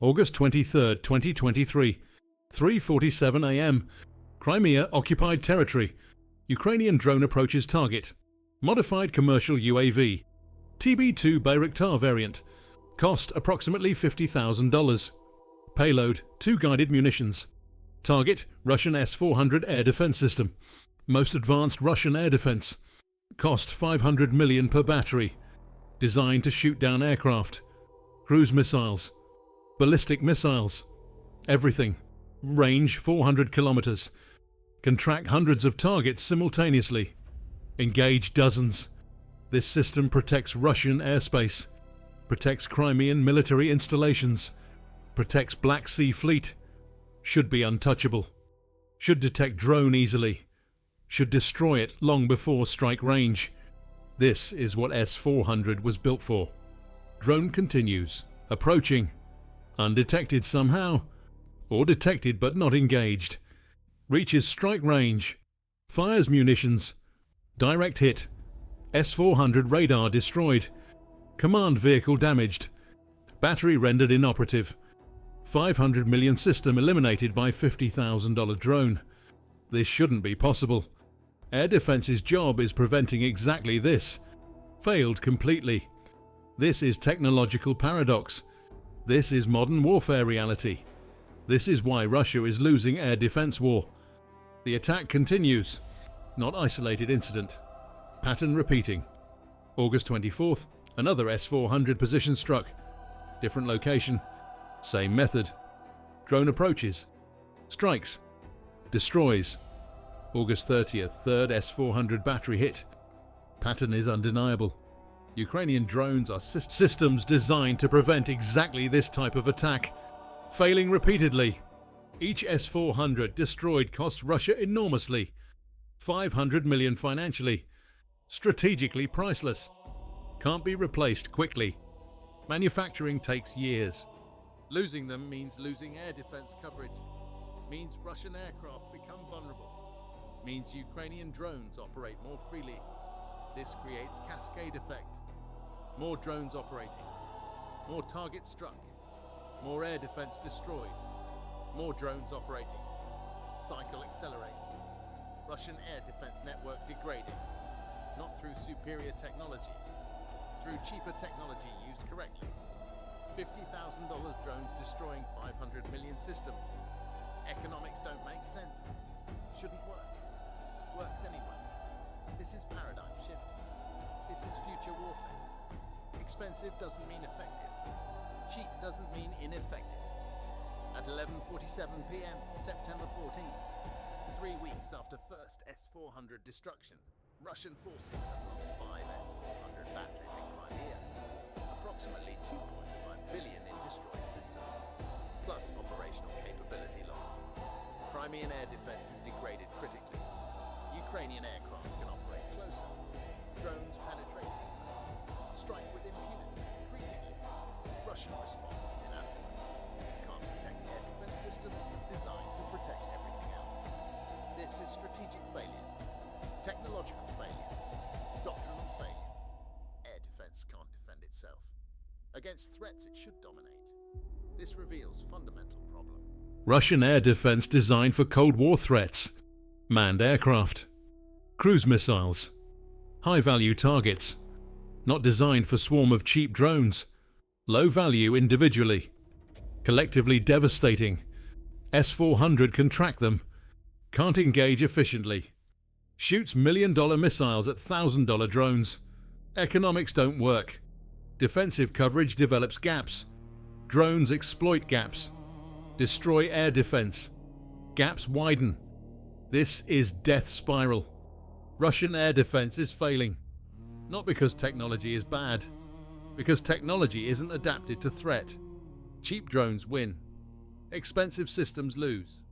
August 23, 2023, 3:47 a.m. Crimea occupied territory. Ukrainian drone approaches target. Modified commercial UAV. TB-2 Bayraktar variant. Cost approximately $50,000. Payload 2 guided munitions. Target Russian S-400 air defense system. Most advanced Russian air defense. Cost $500 million per battery. Designed to shoot down aircraft. Cruise missiles. Ballistic missiles. Everything. Range 400 kilometers. Can track hundreds of targets simultaneously. Engage dozens. This system protects Russian airspace. Protects Crimean military installations. Protects Black Sea Fleet. Should be untouchable. Should detect drone easily. Should destroy it long before strike range. This is what S-400 was built for. Drone continues. Approaching. Undetected somehow. Or detected but not engaged. Reaches strike range. Fires munitions. Direct hit. S-400 radar destroyed. Command vehicle damaged. Battery rendered inoperative. 500 million system eliminated by $50,000 drone. This shouldn't be possible. Air defense's job is preventing exactly this. Failed completely. This is technological paradox. This is modern warfare reality. This is why Russia is losing air defense war. The attack continues. Not isolated incident. Pattern repeating. August 24th, another S-400 position struck. Different location. Same method. Drone approaches. Strikes. Destroys. August 30th, third S-400 battery hit. Pattern is undeniable. Ukrainian drones are systems designed to prevent exactly this type of attack. Failing repeatedly. Each S-400 destroyed costs Russia enormously. 500 million financially. Strategically priceless. Can't be replaced quickly. Manufacturing takes years. Losing them means losing air defense coverage. Means Russian aircraft become vulnerable. Means Ukrainian drones operate more freely. This creates cascade effect. More drones operating. More targets struck. More air defense destroyed. More drones operating. Cycle accelerates. Russian air defense network degraded. Not through superior technology. Through cheaper technology used correctly. $50,000 drones destroying 500 million systems. Economics don't make sense. Shouldn't work. Works anyway. This is paradigm shift. This is future warfare. Expensive doesn't mean effective. Cheap doesn't mean ineffective. At 11:47 p.m., September 14th, 3 weeks after first S-400 destruction, Russian forces have lost 5 S-400 batteries in Crimea. Approximately 2.5 billion in destroyed systems, plus operational capability loss. Crimean air defense is degraded critically. Ukrainian aircraft can operate closer. Drones penetrate deeper. Strike with impunity, increasingly. Russian response is inadequate. Can't protect air defense systems designed to protect everything else. This is strategic failure. Technological failure. Doctrinal failure. Air defense can't defend itself. Against threats it should dominate. This reveals fundamental problem. Russian air defense designed for Cold War threats. Manned aircraft. Cruise missiles. High-value targets. Not designed for swarm of cheap drones. Low value individually. Collectively devastating. S-400 can track them. Can't engage efficiently. Shoots million-dollar missiles at $1,000 drones. Economics don't work. Defensive coverage develops gaps. Drones exploit gaps. Destroy air defense. Gaps widen. This is death spiral. Russian air defense is failing. Not because technology is bad. Because technology isn't adapted to threat. Cheap drones win. Expensive systems lose.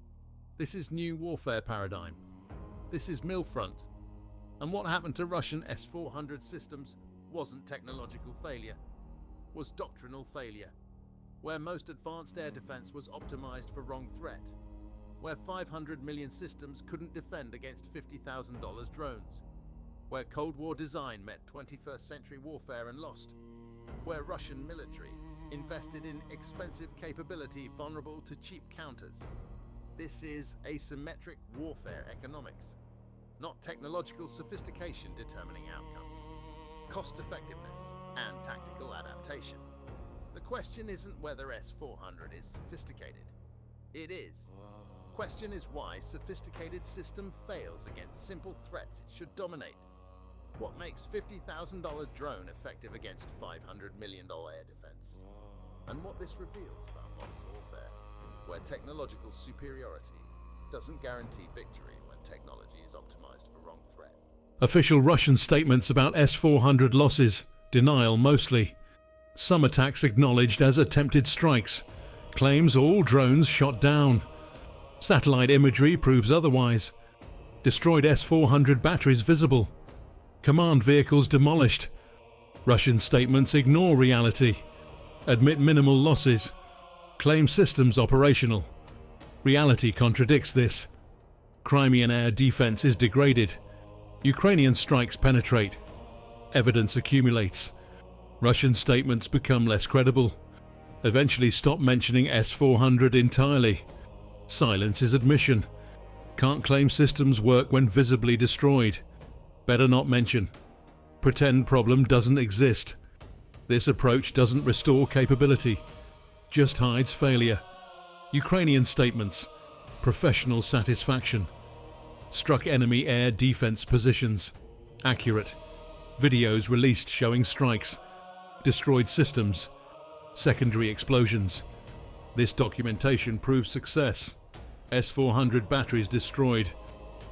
This is new warfare paradigm. This is MilFront. And what happened to Russian S-400 systems wasn't technological failure, was doctrinal failure. Where most advanced air defense was optimized for wrong threat. Where 500 million systems couldn't defend against $50,000 drones. Where Cold War design met 21st century warfare and lost. Where Russian military invested in expensive capability vulnerable to cheap counters. This is asymmetric warfare economics, not technological sophistication determining outcomes, cost-effectiveness and tactical adaptation. The question isn't whether S-400 is sophisticated. It is. Question is why sophisticated system fails against simple threats it should dominate. What makes $50,000 drone effective against $500 million air defense? And what this reveals about modern warfare, where technological superiority doesn't guarantee victory when technology is optimized for wrong threat. Official Russian statements about S-400 losses, denial mostly. Some attacks acknowledged as attempted strikes. Claims all drones shot down. Satellite imagery proves otherwise. Destroyed S-400 batteries visible. Command vehicles demolished. Russian statements ignore reality. Admit minimal losses. Claim systems operational. Reality contradicts this. Crimean air defense is degraded. Ukrainian strikes penetrate. Evidence accumulates. Russian statements become less credible. Eventually stop mentioning S-400 entirely. Silence is admission. Can't claim systems work when visibly destroyed. Better not mention. Pretend problem doesn't exist. This approach doesn't restore capability, just hides failure. Ukrainian statements. Professional satisfaction. Struck enemy air defense positions. Accurate. Videos released showing strikes. Destroyed systems. Secondary explosions. This documentation proves success. S-400 batteries destroyed.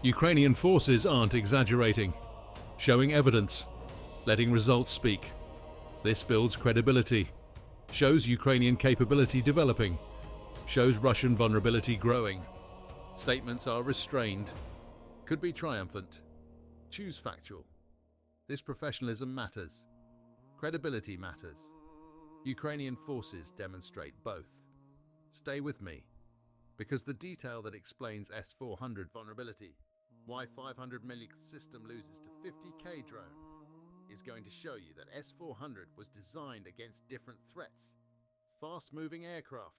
Ukrainian forces aren't exaggerating. Showing evidence. Letting results speak. This builds credibility. Shows Ukrainian capability developing. Shows Russian vulnerability growing. Statements are restrained. Could be triumphant. Choose factual. This professionalism matters. Credibility matters. Ukrainian forces demonstrate both. Stay with me, because the detail that explains S-400 vulnerability, why 500 million system loses to 50k drone, is going to show you that S-400 was designed against different threats. Fast-moving aircraft,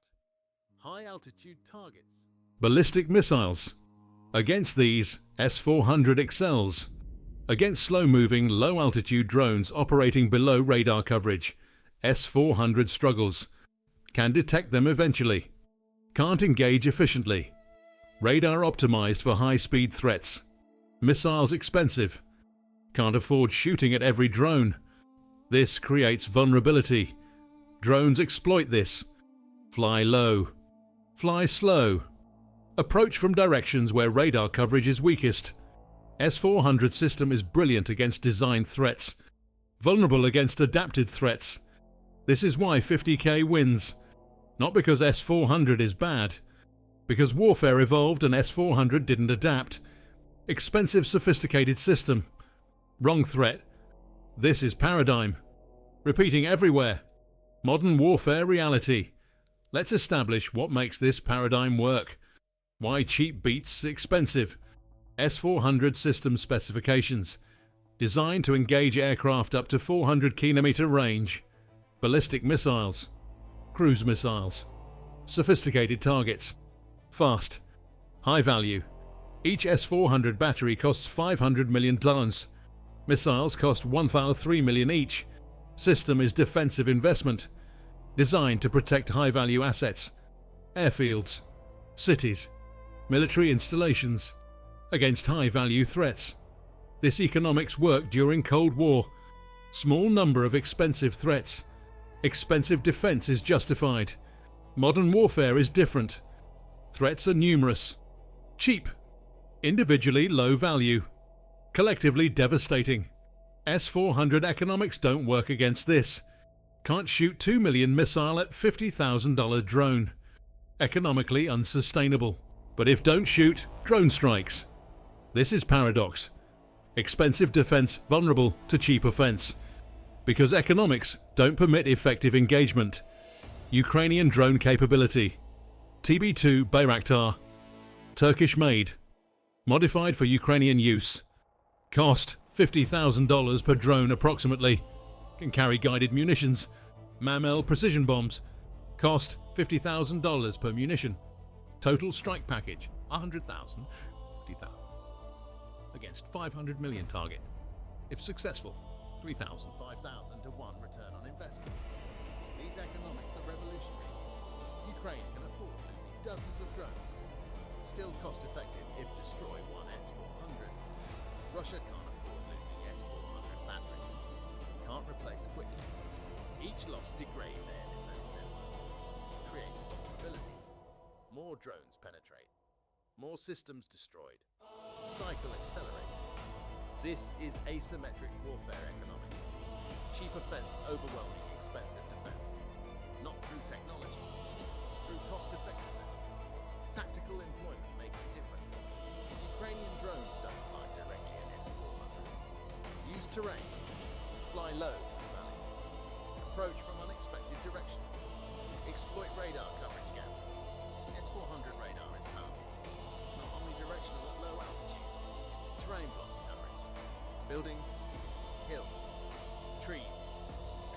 high-altitude targets, ballistic missiles. Against these, S-400 excels. Against slow-moving, low-altitude drones operating below radar coverage, S-400 struggles. Can detect them eventually. Can't engage efficiently. Radar optimized for high-speed threats. Missiles expensive. Can't afford shooting at every drone. This creates vulnerability. Drones exploit this. Fly low. Fly slow. Approach from directions where radar coverage is weakest. S-400 system is brilliant against designed threats. Vulnerable against adapted threats. This is why 50k wins. Not because S-400 is bad. Because warfare evolved and S-400 didn't adapt. Expensive, sophisticated system. Wrong threat. This is paradigm. Repeating everywhere. Modern warfare reality. Let's establish what makes this paradigm work. Why cheap beats expensive. S-400 system specifications. Designed to engage aircraft up to 400 km range. Ballistic missiles. Cruise missiles. Sophisticated targets. Fast. High value. Each S-400 battery costs $500 million. Missiles cost $1,300 million each. System is defensive investment. Designed to protect high-value assets. Airfields. Cities. Military installations. Against high-value threats. This economics worked during Cold War. Small number of expensive threats. Expensive defense is justified. Modern warfare is different. Threats are numerous. Cheap. Individually low value. Collectively devastating. S-400 economics don't work against this. Can't shoot 2 million missile at $50,000 drone. Economically unsustainable. But if don't shoot, drone strikes. This is paradox. Expensive defense vulnerable to cheap offense. Because economics don't permit effective engagement. Ukrainian drone capability. TB-2 Bayraktar. Turkish made. Modified for Ukrainian use. Cost $50,000 per drone approximately. Can carry guided munitions. MAML precision bombs. Cost $50,000 per munition. Total strike package 100,000, 50,000. Against 500 million target. If successful, 3,000. 5,000 to 1 return on investment. These economics are revolutionary. Ukraine can afford losing dozens of drones. Still cost effective if destroy one S-400. Russia can't afford losing S-400 batteries. Can't replace quickly. Each loss degrades air defense network. Creates vulnerabilities. More drones penetrate. More systems destroyed. Cycle accelerates. This is asymmetric warfare economics. Cheap offense overwhelming expensive defense. Not through technology, through cost effectiveness. Tactical employment making difference. Ukrainian drones don't fly directly in S-400. Use terrain. Fly low through valleys. Approach from unexpected directions. Exploit radar coverage gaps. S-400 radar is powerful. Not omnidirectional at low altitude. Terrain blocks coverage. Buildings, hills, trees.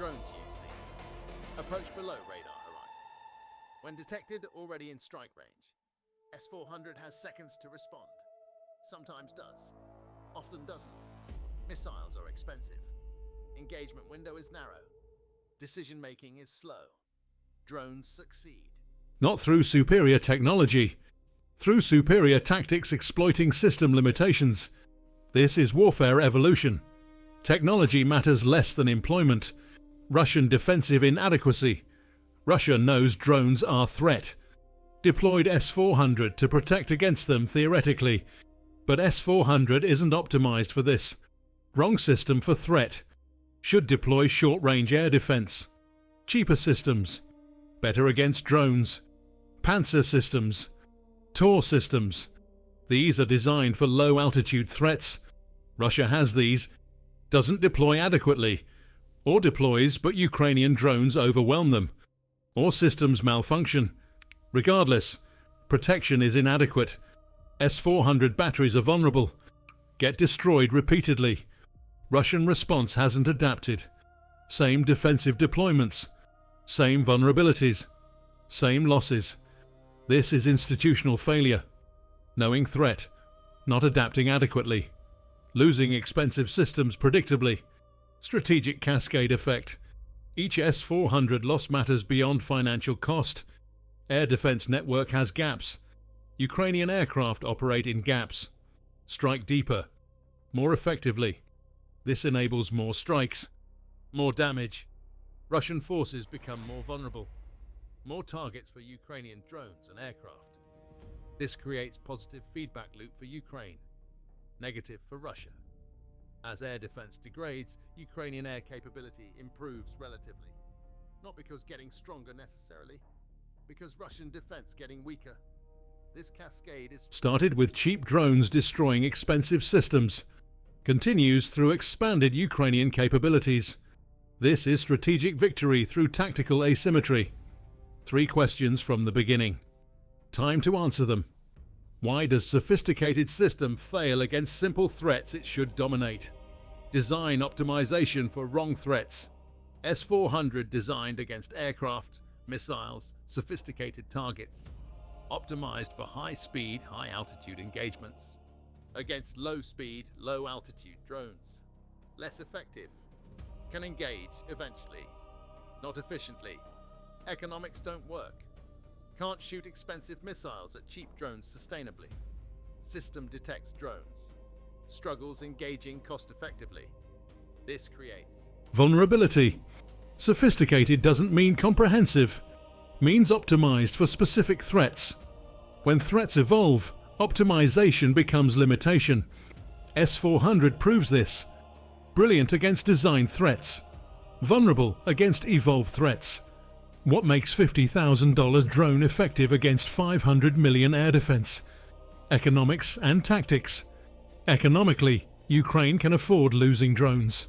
Drones use these. Approach below radar horizon. When detected, already in strike range. S-400 has seconds to respond. Sometimes does. Often doesn't. Missiles are expensive. Engagement window is narrow. Decision making is slow. Drones succeed. Not through superior technology. Through superior tactics exploiting system limitations. This is warfare evolution. Technology matters less than employment. Russian defensive inadequacy. Russia knows drones are threat. Deployed S-400 to protect against them theoretically. But S-400 isn't optimized for this. Wrong system for threat. Should deploy short-range air defense. Cheaper systems. Better against drones. Panzer systems. Tor systems. These are designed for low-altitude threats. Russia has these. Doesn't deploy adequately. Or deploys, but Ukrainian drones overwhelm them. Or systems malfunction. Regardless, protection is inadequate. S-400 batteries are vulnerable. Get destroyed repeatedly. Russian response hasn't adapted. Same defensive deployments. Same vulnerabilities. Same losses. This is institutional failure. Knowing threat. Not adapting adequately. Losing expensive systems predictably. Strategic cascade effect. Each S-400 loss matters beyond financial cost. Air defense network has gaps. Ukrainian aircraft operate in gaps. Strike deeper. More effectively. This enables more strikes. More damage. Russian forces become more vulnerable. More targets for Ukrainian drones and aircraft. This creates positive feedback loop for Ukraine. Negative for Russia. As air defense degrades, Ukrainian air capability improves relatively. Not because getting stronger necessarily, because Russian defense getting weaker. This cascade is started with cheap drones destroying expensive systems. Continues through expanded Ukrainian capabilities. This is strategic victory through tactical asymmetry. 3 questions from the beginning. Time to answer them. Why does sophisticated system fail against simple threats it should dominate? Design optimization for wrong threats. S-400 designed against aircraft, missiles, sophisticated targets. Optimized for high-speed, high-altitude engagements. Against low-speed, low-altitude drones. Less effective. Can engage eventually. Not efficiently. Economics don't work. Can't shoot expensive missiles at cheap drones sustainably. System detects drones. Struggles engaging cost-effectively. This creates vulnerability. Sophisticated doesn't mean comprehensive. Means optimized for specific threats. When threats evolve, optimization becomes limitation. S-400 proves this. Brilliant against designed threats. Vulnerable against evolved threats. What makes $50,000 drone effective against 500 million air defense? Economics and tactics. Economically, Ukraine can afford losing drones.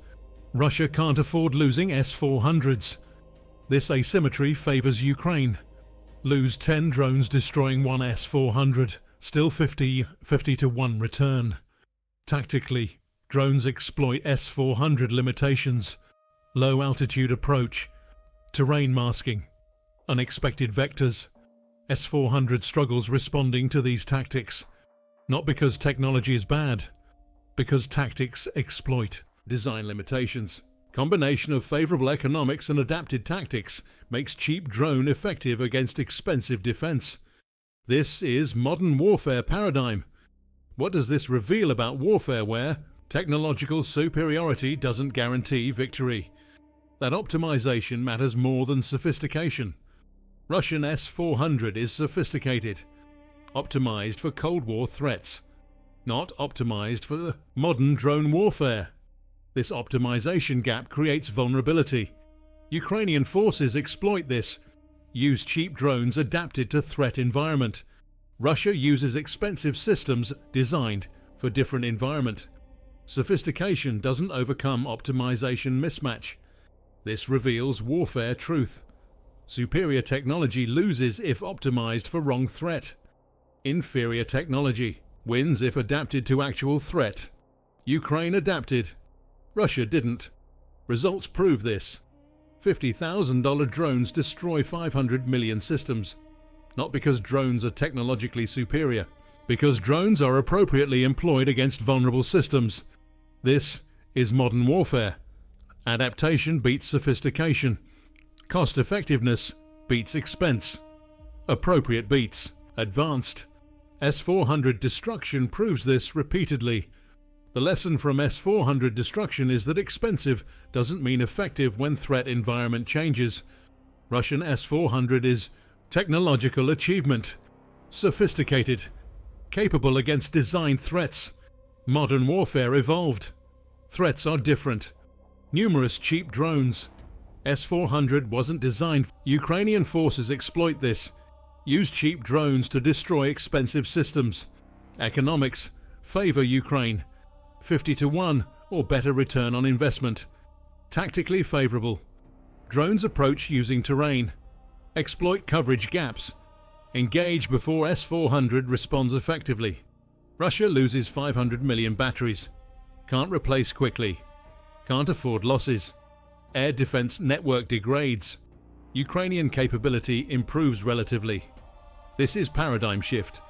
Russia can't afford losing S-400s. This asymmetry favors Ukraine. Lose 10 drones destroying one S-400. Still 50 to 1 return. Tactically, drones exploit S-400 limitations. Low altitude approach. Terrain masking. Unexpected vectors. S-400 struggles responding to these tactics. Not because technology is bad, because tactics exploit design limitations. Combination of favourable economics and adapted tactics makes cheap drone effective against expensive defence. This is modern warfare paradigm. What does this reveal about warfare where technological superiority doesn't guarantee victory? That optimization matters more than sophistication. Russian S-400 is sophisticated, optimized for Cold War threats, not optimized for modern drone warfare. This optimization gap creates vulnerability. Ukrainian forces exploit this, use cheap drones adapted to threat environment. Russia uses expensive systems designed for different environment. Sophistication doesn't overcome optimization mismatch. This reveals warfare truth. Superior technology loses if optimized for wrong threat. Inferior technology wins if adapted to actual threat. Ukraine adapted. Russia didn't. Results prove this. $50,000 drones destroy 500 million systems. Not because drones are technologically superior, because drones are appropriately employed against vulnerable systems. This is modern warfare. Adaptation beats sophistication. Cost effectiveness beats expense. Appropriate beats advanced. S-400 destruction proves this repeatedly. The lesson from S-400 destruction is that expensive doesn't mean effective when threat environment changes. Russian S-400 is technological achievement, sophisticated, capable against design threats. Modern warfare evolved. Threats are different. Numerous cheap drones. S-400 wasn't designed. Ukrainian forces exploit this. Use cheap drones to destroy expensive systems. Economics favor Ukraine. 50-1 or better return on investment. Tactically favorable. Drones approach using terrain. Exploit coverage gaps. Engage before S-400 responds effectively. Russia loses 500 million batteries. Can't replace quickly. Can't afford losses. Air defense network degrades. Ukrainian capability improves relatively. This is paradigm shift.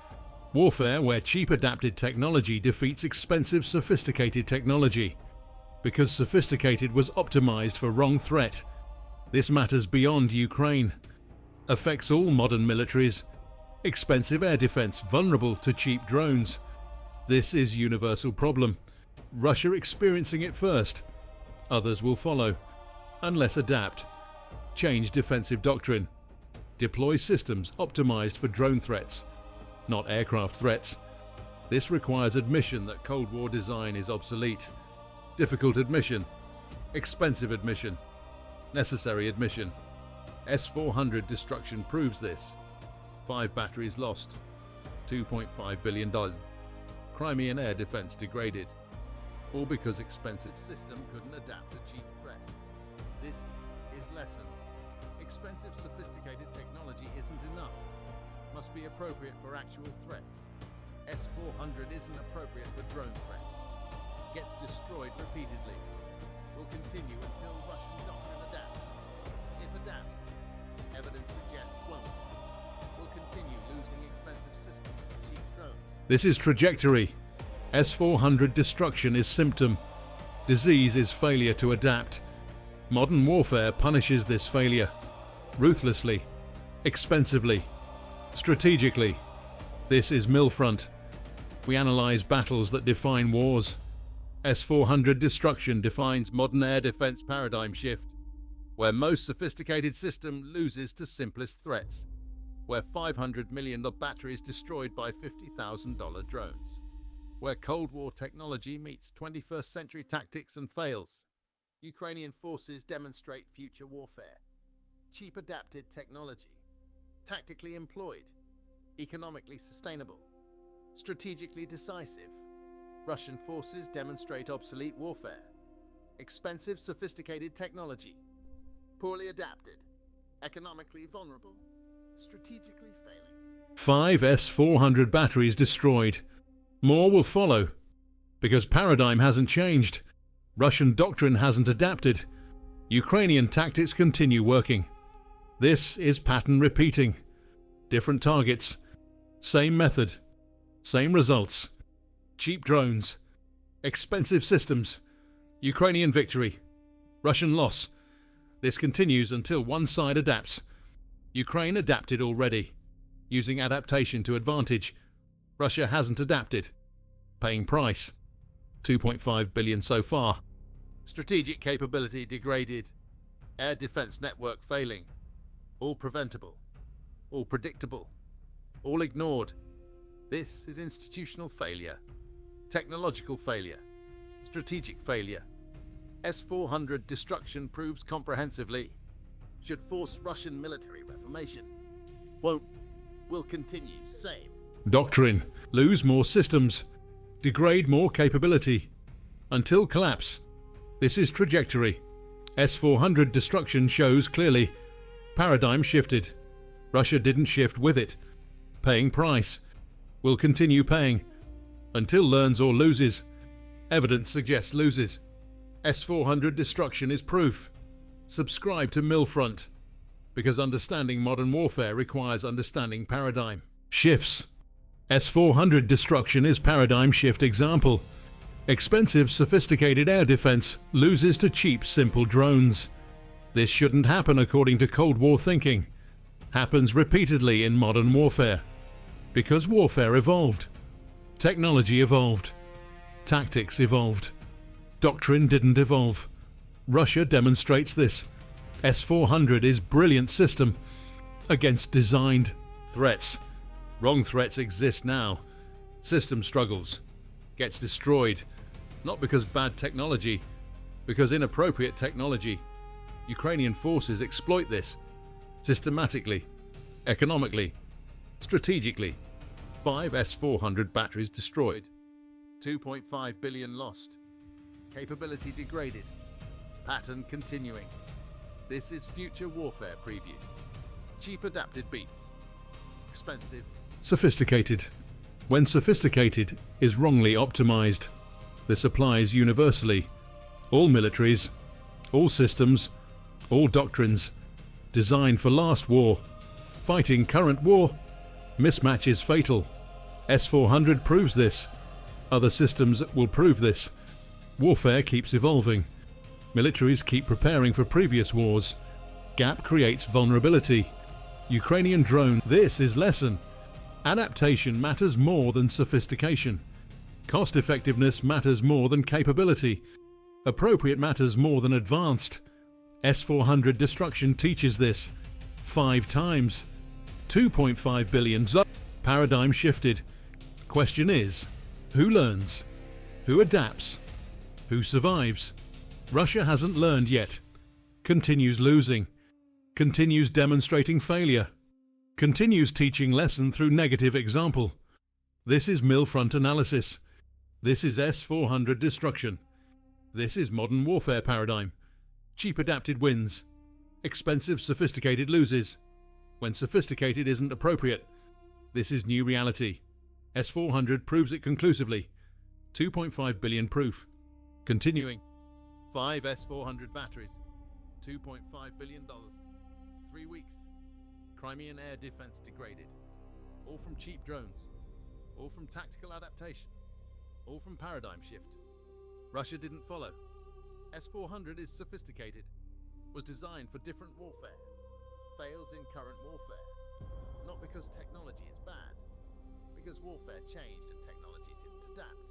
Warfare where cheap adapted technology defeats expensive sophisticated technology. Because sophisticated was optimized for wrong threat. This matters beyond Ukraine. Affects all modern militaries. Expensive air defense vulnerable to cheap drones. This is universal problem. Russia experiencing it first. Others will follow. Unless adapt. Change defensive doctrine. Deploy systems optimized for drone threats, not aircraft threats. This requires admission that Cold War design is obsolete. Difficult admission. Expensive admission. Necessary admission. S-400 destruction proves this. 5 batteries lost. $2.5 billion. Crimean air defense degraded. All because expensive system couldn't adapt to cheap threat. This is lesson. Expensive sophisticated technology isn't enough. Must be appropriate for actual threats. S-400 isn't appropriate for drone threats. Gets destroyed repeatedly. Will continue until Russian doctrine adapts. If adapts, evidence suggests won't. Will continue losing expensive systems to cheap drones. This is trajectory. S-400 destruction is symptom. Disease is failure to adapt. Modern warfare punishes this failure. Ruthlessly. Expensively. Strategically. This is MilFront. We analyze battles that define wars. S-400 destruction defines modern air defense paradigm shift, where most sophisticated system loses to simplest threats, where 500 million of batteries destroyed by $50,000 drones, where Cold War technology meets 21st century tactics and fails. Ukrainian forces demonstrate future warfare. Cheap adapted technology. Tactically employed. Economically sustainable. Strategically decisive. Russian forces demonstrate obsolete warfare. Expensive sophisticated technology. Poorly adapted. Economically vulnerable. Strategically failing. 5 S-400 batteries destroyed. More will follow. Because paradigm hasn't changed. Russian doctrine hasn't adapted. Ukrainian tactics continue working. This is pattern repeating. Different targets. Same method. Same results. Cheap drones. Expensive systems. Ukrainian victory. Russian loss. This continues until one side adapts. Ukraine adapted already, using adaptation to advantage. Russia hasn't adapted. Paying price. 2.5 billion so far. Strategic capability degraded. Air defense network failing. All preventable. All predictable. All ignored. This is institutional failure. Technological failure. Strategic failure. S-400 destruction proves comprehensively. Should force Russian military reformation. Won't. Will continue. Same. Doctrine. Lose more systems. Degrade more capability. Until collapse. This is trajectory. S-400 destruction shows clearly. Paradigm shifted. Russia didn't shift with it. Paying price. Will continue paying. Until learns or loses. Evidence suggests loses. S-400 destruction is proof. Subscribe to MilFront. Because understanding modern warfare requires understanding paradigm shifts. S-400 destruction is paradigm shift example. Expensive, sophisticated air defense loses to cheap, simple drones. This shouldn't happen according to Cold War thinking. Happens repeatedly in modern warfare. Because warfare evolved. Technology evolved. Tactics evolved. Doctrine didn't evolve. Russia demonstrates this. S-400 is brilliant system against designed threats. Wrong threats exist now. System struggles. Gets destroyed. Not because bad technology, because inappropriate technology. Ukrainian forces exploit this. Systematically. Economically. Strategically. 5 S-400 batteries destroyed. 2.5 billion lost. Capability degraded. Pattern continuing. This is future warfare preview. Cheap adapted beats. Expensive. Sophisticated. When sophisticated is wrongly optimized. This applies universally. All militaries, all systems, all doctrines. Designed for last war. Fighting current war. Mismatch is fatal. S-400 proves this. Other systems will prove this. Warfare keeps evolving. Militaries keep preparing for previous wars. Gap creates vulnerability. Ukrainian drone. This is lesson. Adaptation matters more than sophistication. Cost effectiveness matters more than capability. Appropriate matters more than advanced. S-400 destruction teaches this. 5 times. 2.5 billion. Paradigm shifted. Question is, who learns? Who adapts? Who survives? Russia hasn't learned yet. Continues losing. Continues demonstrating failure. Continues teaching lesson through negative example. This is MilFront analysis. This is S-400 destruction. This is modern warfare paradigm. Cheap adapted wins. Expensive sophisticated loses. When sophisticated isn't appropriate. This is new reality. S-400 proves it conclusively. 2.5 billion proof. Continuing. 5 S-400 batteries. $2.5 billion. 3 weeks. Crimean air defense degraded. All from cheap drones. All from tactical adaptation. All from paradigm shift. Russia didn't follow. S-400 is sophisticated. Was designed for different warfare. Fails in current warfare. Not because technology is bad. Because warfare changed and technology didn't adapt.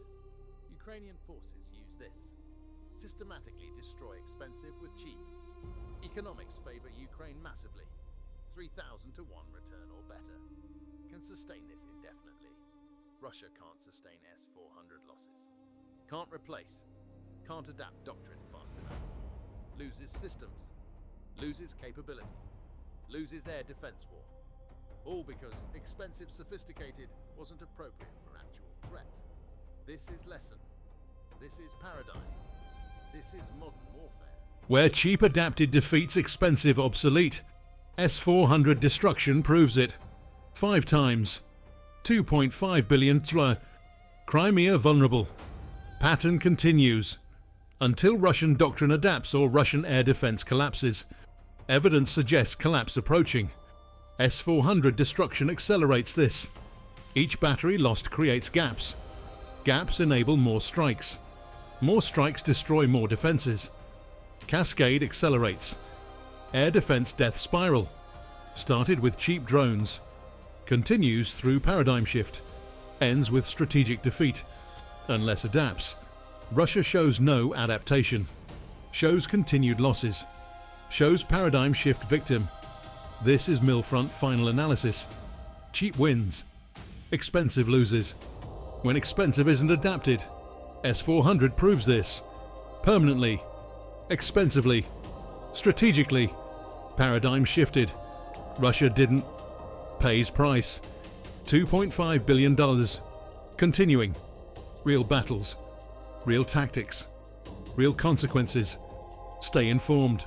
Ukrainian forces use this. Systematically destroy expensive with cheap. Economics favor Ukraine massively. 3,000 to 1 return or better. Can sustain this indefinitely. Russia can't sustain S-400 losses. Can't replace. Can't adapt doctrine fast enough. Loses systems. Loses capability. Loses air defense war. All because expensive sophisticated wasn't appropriate for actual threat. This is lesson. This is paradigm. This is modern warfare. Where cheap adapted defeats expensive obsolete. S-400 destruction proves it. 5 times. 2.5 billion. Crimea vulnerable. Pattern continues. Until Russian doctrine adapts or Russian air defense collapses. Evidence suggests collapse approaching. S-400 destruction accelerates this. Each battery lost creates gaps. Gaps enable more strikes. More strikes destroy more defenses. Cascade accelerates. Air defense death spiral. Started with cheap drones. Continues through paradigm shift. Ends with strategic defeat. Unless adapts. Russia shows no adaptation. Shows continued losses. Shows paradigm shift victim. This is MilFront final analysis. Cheap wins. Expensive loses. When expensive isn't adapted. S-400 proves this. Permanently. Expensively. Strategically. Paradigm shifted. Russia didn't. Pays price. $2.5 billion. Continuing. Real battles. Real tactics. Real consequences. Stay informed.